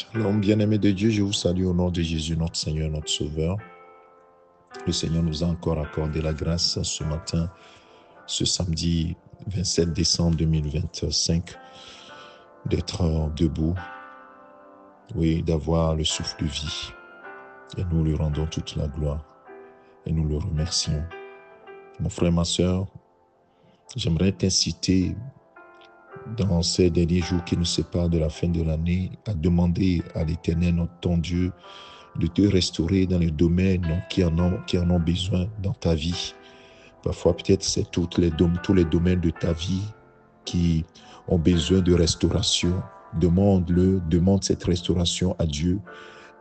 Shalom, bien-aimé de Dieu, je vous salue au nom de Jésus, notre Seigneur, notre Sauveur. Le Seigneur nous a encore accordé la grâce ce matin, ce samedi 27 décembre 2025, d'être debout, oui, d'avoir le souffle de vie. Et nous lui rendons toute la gloire et nous le remercions. Mon frère, ma soeur, j'aimerais t'inciter dans ces derniers jours qui nous séparent de la fin de l'année à demander à l'Éternel, notre Dieu, de te restaurer dans les domaines qui en ont besoin dans ta vie. Parfois, peut-être c'est tous les domaines de ta vie qui ont besoin de restauration. Demande cette restauration à Dieu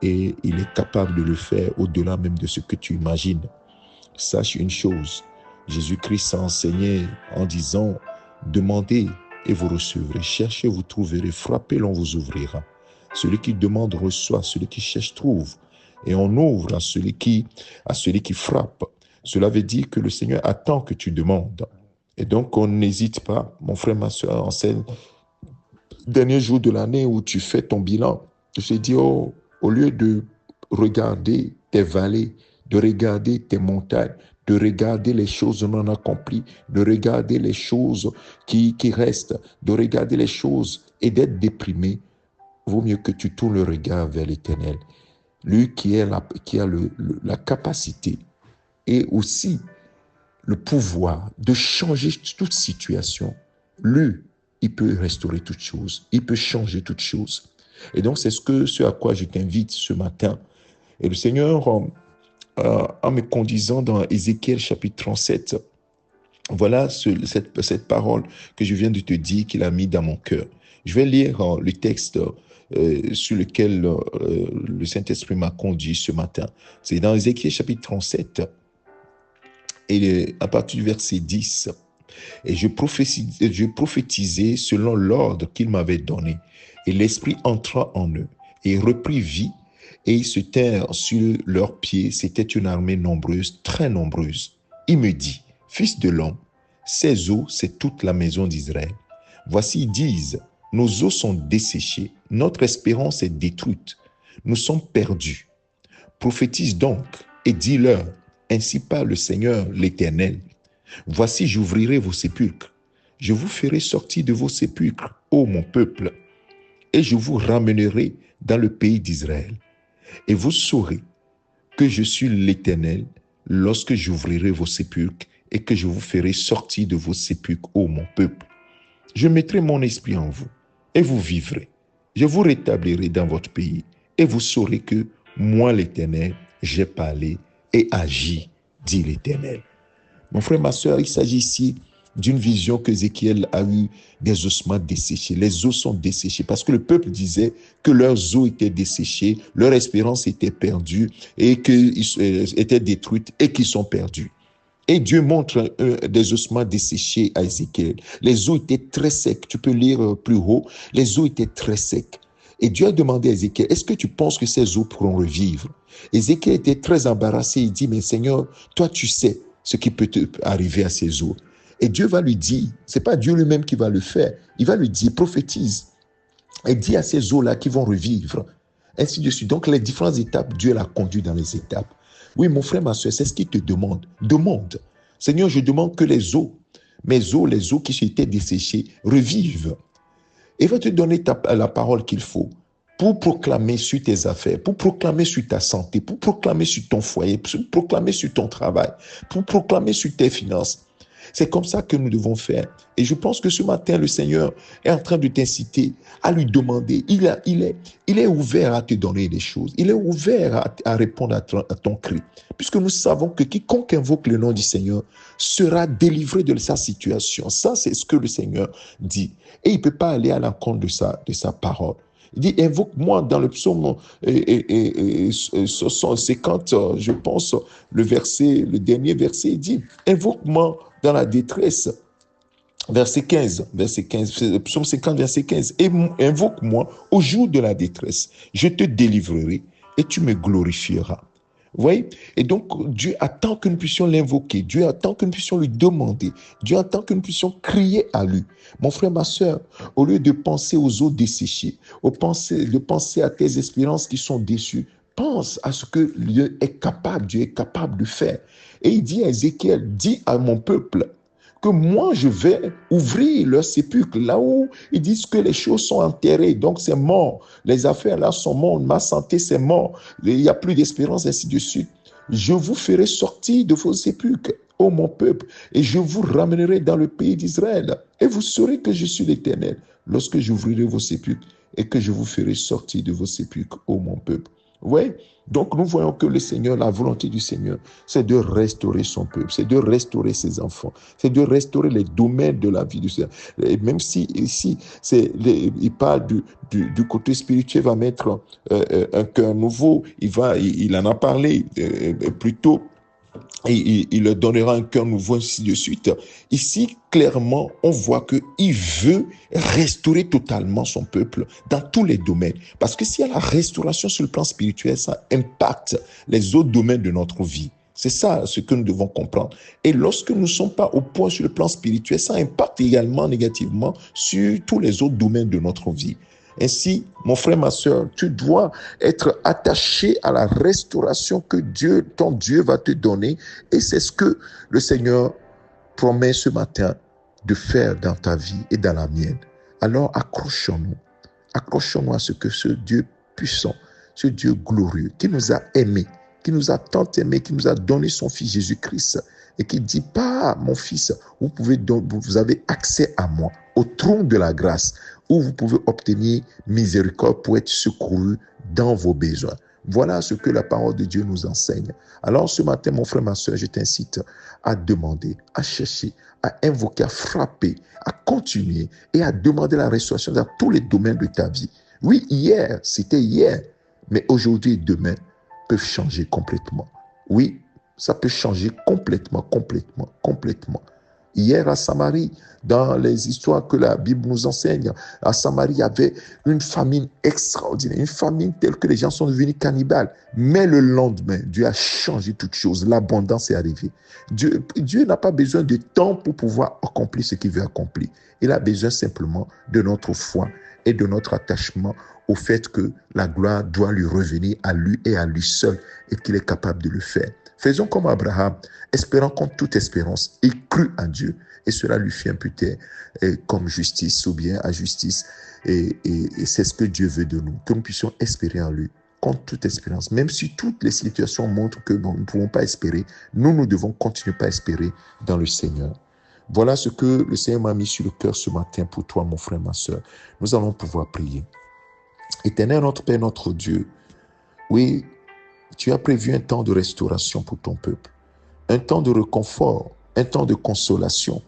et il est capable de le faire au-delà même de ce que tu imagines. Sache une chose, Jésus-Christ a enseigné en disant, demandez et vous recevrez, cherchez, vous trouverez, frappez, l'on vous ouvrira. Celui qui demande reçoit, celui qui cherche trouve. Et on ouvre à celui qui frappe. Cela veut dire que le Seigneur attend que tu demandes. Et donc on n'hésite pas, mon frère, ma soeur, en ces derniers jours de l'année où tu fais ton bilan. Je dis, au lieu de regarder tes vallées, de regarder tes montagnes, de regarder les choses non accomplies, de regarder les choses qui restent, de regarder les choses et d'être déprimé, vaut mieux que tu tournes le regard vers l'Éternel. Lui qui a la capacité et aussi le pouvoir de changer toute situation. Lui, il peut restaurer toutes choses. Il peut changer toutes choses. Et donc, c'est ce à quoi je t'invite ce matin. Et le Seigneur, en me conduisant dans Ézéchiel chapitre 37, voilà cette parole que je viens de te dire qu'il a mis dans mon cœur. Je vais lire le texte sur lequel le Saint-Esprit m'a conduit ce matin. C'est dans Ézéchiel chapitre 37 et à partir du verset 10. Et je prophétisais selon l'ordre qu'il m'avait donné. Et l'Esprit entra en eux et reprit vie. Et ils se tinrent sur leurs pieds. C'était une armée nombreuse, très nombreuse. Il me dit, fils de l'homme, ces eaux, c'est toute la maison d'Israël. Voici, ils disent, nos eaux sont desséchées, notre espérance est détruite, nous sommes perdus. Prophétise donc et dis-leur, ainsi parle le Seigneur l'Éternel. Voici, j'ouvrirai vos sépulcres, je vous ferai sortir de vos sépulcres, ô mon peuple, et je vous ramènerai dans le pays d'Israël. Et vous saurez que je suis l'Éternel lorsque j'ouvrirai vos sépulcres et que je vous ferai sortir de vos sépulcres, ô mon peuple. Je mettrai mon esprit en vous et vous vivrez. Je vous rétablirai dans votre pays et vous saurez que moi, l'Éternel, j'ai parlé et agi, dit l'Éternel. Mon frère, ma soeur, il s'agit ici d'une vision que Ézéchiel a eue des ossements desséchés. Les os sont desséchés parce que le peuple disait que leurs os étaient desséchés, leur espérance était perdue et qu'ils étaient détruites et qu'ils sont perdus. Et Dieu montre des ossements desséchés à Ézéchiel. Les os étaient très secs. Tu peux lire plus haut. Les os étaient très secs. Et Dieu a demandé à Ézéchiel, est-ce que tu penses que ces os pourront revivre? Ézéchiel était très embarrassé. Il dit, mais Seigneur, toi tu sais ce qui peut arriver à ces os. Et Dieu va lui dire, c'est pas Dieu lui-même qui va le faire. Il va lui dire, prophétise. Et dit à ces os-là qui vont revivre. Ainsi de suite. Donc les différentes étapes, Dieu l'a conduit dans les étapes. Oui, mon frère, ma soeur, c'est ce qu'il te demande. Demande. Seigneur, je demande que les os qui étaient desséchés, revivent. Et il va te donner la parole qu'il faut pour proclamer sur tes affaires, pour proclamer sur ta santé, pour proclamer sur ton foyer, pour proclamer sur ton travail, pour proclamer sur tes finances. C'est comme ça que nous devons faire. Et je pense que ce matin, le Seigneur est en train de t'inciter à lui demander. Il est ouvert à te donner des choses. Il est ouvert à répondre à ton cri. Puisque nous savons que quiconque invoque le nom du Seigneur sera délivré de sa situation. Ça, c'est ce que le Seigneur dit. Et il ne peut pas aller à l'encontre de sa parole. Il dit, invoque-moi dans le psaume 50, je pense, le dernier verset, il dit, invoque-moi dans la détresse. Verset 15, psaume 50, verset 15. Et invoque-moi au jour de la détresse. Je te délivrerai et tu me glorifieras. Vous voyez? Et donc, Dieu attend que nous puissions l'invoquer. Dieu attend que nous puissions lui demander. Dieu attend que nous puissions crier à lui. Mon frère, ma soeur, au lieu de penser aux eaux desséchées, de penser à tes espérances qui sont déçues, pense à ce que Dieu est capable de faire. Et il dit à Ézéchiel, dis à mon peuple que moi, je vais ouvrir leur sépulcre, là où ils disent que les choses sont enterrées, donc c'est mort, les affaires là sont mortes, ma santé c'est mort, il n'y a plus d'espérance, ainsi de suite. Je vous ferai sortir de vos sépulcres, ô mon peuple, et je vous ramènerai dans le pays d'Israël, et vous saurez que je suis l'Éternel, lorsque j'ouvrirai vos sépulcres, et que je vous ferai sortir de vos sépulcres, ô mon peuple. Oui, donc nous voyons que le Seigneur, la volonté du Seigneur, c'est de restaurer son peuple, c'est de restaurer ses enfants, c'est de restaurer les domaines de la vie du Seigneur. Et même si ici, il parle du côté spirituel, va mettre un cœur nouveau, il en a parlé plus tôt. Et il leur donnera un cœur nouveau, ainsi de suite. Ici, clairement, on voit qu'il veut restaurer totalement son peuple dans tous les domaines. Parce que s'il y a la restauration sur le plan spirituel, ça impacte les autres domaines de notre vie. C'est ça ce que nous devons comprendre. Et lorsque nous ne sommes pas au point sur le plan spirituel, ça impacte également négativement sur tous les autres domaines de notre vie. Ainsi, mon frère, ma soeur, tu dois être attaché à la restauration que ton Dieu va te donner. Et c'est ce que le Seigneur promet ce matin de faire dans ta vie et dans la mienne. Alors accrochons-nous. Accrochons-nous à ce que ce Dieu puissant, ce Dieu glorieux, qui nous a aimés, qui nous a tant aimés, qui nous a donné son Fils Jésus-Christ, et qui dit, pas mon Fils, vous avez accès à moi, au trône de la grâce, où vous pouvez obtenir miséricorde pour être secouru dans vos besoins. Voilà ce que la parole de Dieu nous enseigne. Alors ce matin, mon frère, ma soeur, je t'incite à demander, à chercher, à invoquer, à frapper, à continuer et à demander la restauration dans tous les domaines de ta vie. Oui, hier, c'était hier, mais aujourd'hui et demain peuvent changer complètement. Oui, ça peut changer complètement. Hier à Samarie, dans les histoires que la Bible nous enseigne, à Samarie, il y avait une famine extraordinaire, une famine telle que les gens sont devenus cannibales. Mais le lendemain, Dieu a changé toutes choses, l'abondance est arrivée. Dieu n'a pas besoin de temps pour pouvoir accomplir ce qu'il veut accomplir. Il a besoin simplement de notre foi et de notre attachement au fait que la gloire doit lui revenir à lui et à lui seul et qu'il est capable de le faire. Faisons comme Abraham, espérant contre toute espérance. Il crut en Dieu et cela lui fit imputer comme justice ou bien à justice. Et c'est ce que Dieu veut de nous, que nous puissions espérer en lui contre toute espérance. Même si toutes les situations montrent que nous ne pouvons pas espérer, nous devons continuer à espérer dans le Seigneur. Voilà ce que le Seigneur m'a mis sur le cœur ce matin pour toi, mon frère, ma soeur. Nous allons pouvoir prier. Éternel, notre Père, notre Dieu, oui, tu as prévu un temps de restauration pour ton peuple, un temps de réconfort, un temps de consolation.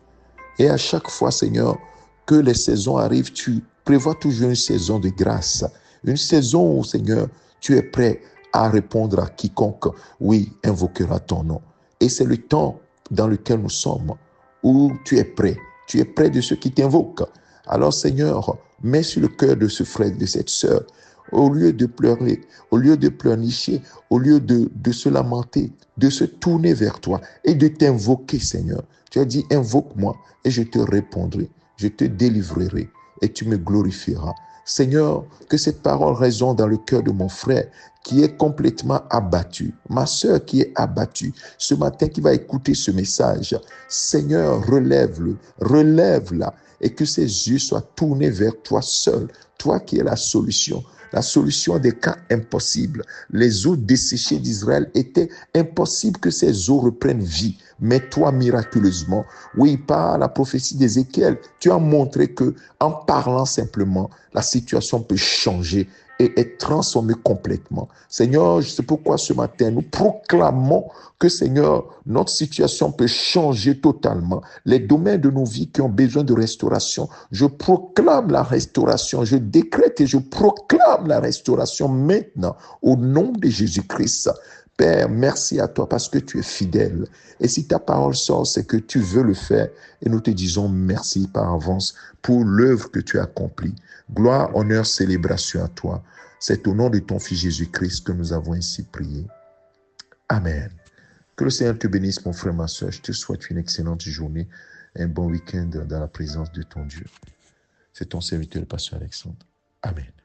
Et à chaque fois, Seigneur, que les saisons arrivent, tu prévois toujours une saison de grâce, une saison où, Seigneur, tu es prêt à répondre à quiconque, oui, invoquera ton nom. Et c'est le temps dans lequel nous sommes, où tu es prêt de ceux qui t'invoquent. Alors, Seigneur, mets sur le cœur de ce frère, de cette sœur, au lieu de pleurer, au lieu de pleurnicher, au lieu de se lamenter, de se tourner vers toi et de t'invoquer, Seigneur. Tu as dit, invoque-moi et je te répondrai, je te délivrerai et tu me glorifieras. Seigneur, que cette parole résonne dans le cœur de mon frère qui est complètement abattu, ma sœur qui est abattue, ce matin qui va écouter ce message. Seigneur, relève-la et que ses yeux soient tournés vers toi seul, toi qui es la solution des cas impossibles. Les eaux desséchées d'Israël étaient impossibles que ces eaux reprennent vie. Mais toi, miraculeusement, oui, par la prophétie d'Ézéchiel, tu as montré que en parlant simplement, la situation peut changer et être transformée complètement. Seigneur, c'est pourquoi ce matin, nous proclamons que, Seigneur, notre situation peut changer totalement. Les domaines de nos vies qui ont besoin de restauration, je proclame la restauration, je décrète et je proclame la restauration maintenant au nom de Jésus-Christ. Père, merci à toi parce que tu es fidèle. Et si ta parole sort, c'est que tu veux le faire. Et nous te disons merci par avance pour l'œuvre que tu as accomplie. Gloire, honneur, célébration à toi. C'est au nom de ton Fils Jésus-Christ que nous avons ainsi prié. Amen. Que le Seigneur te bénisse, mon frère, ma soeur. Je te souhaite une excellente journée, un bon week-end dans la présence de ton Dieu. C'est ton serviteur, le pasteur Alexandre. Amen.